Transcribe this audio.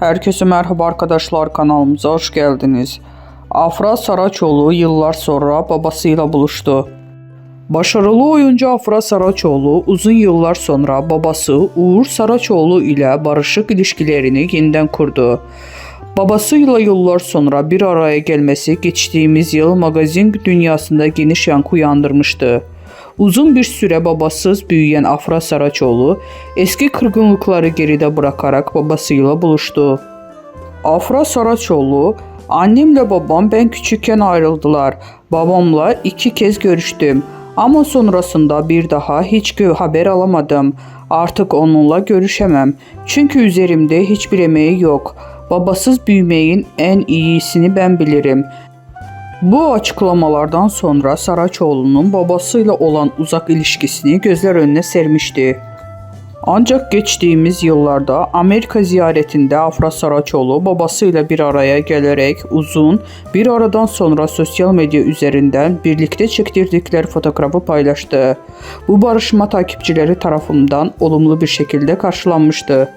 Herkese merhaba arkadaşlar, kanalımıza hoş geldiniz. Afra Saraçoğlu yıllar sonra babasıyla buluştu. Başarılı oyuncu Afra Saraçoğlu uzun yıllar sonra babası Uğur Saraçoğlu ile barışık ilişkilerini yeniden kurdu. Babasıyla yıllar sonra bir araya gelmesi geçtiğimiz yıl magazin dünyasında geniş yankı uyandırmıştı. Uzun bir süre babasız büyüyen Afra Saraçoğlu eski kırgınlıkları geride bırakarak babasıyla buluştu. Afra Saraçoğlu, "Annemle babam ben küçükken ayrıldılar. Babamla 2 kez görüştüm ama sonrasında bir daha hiç haber alamadım. Artık onunla görüşemem. Çünkü üzerimde hiçbir emeği yok. Babasız büyümeyin en iyisini ben bilirim." Bu açıklamalardan sonra Saraçoğlu'nun babasıyla olan uzak ilişkisini gözler önüne sermişti. Ancak geçtiğimiz yıllarda Amerika ziyaretinde Afra Saraçoğlu babasıyla bir araya gelerek uzun bir aradan sonra sosyal medya üzerinden birlikte çektirdikleri fotoğrafı paylaştı. Bu barışma takipçileri tarafından olumlu bir şekilde karşılanmıştı.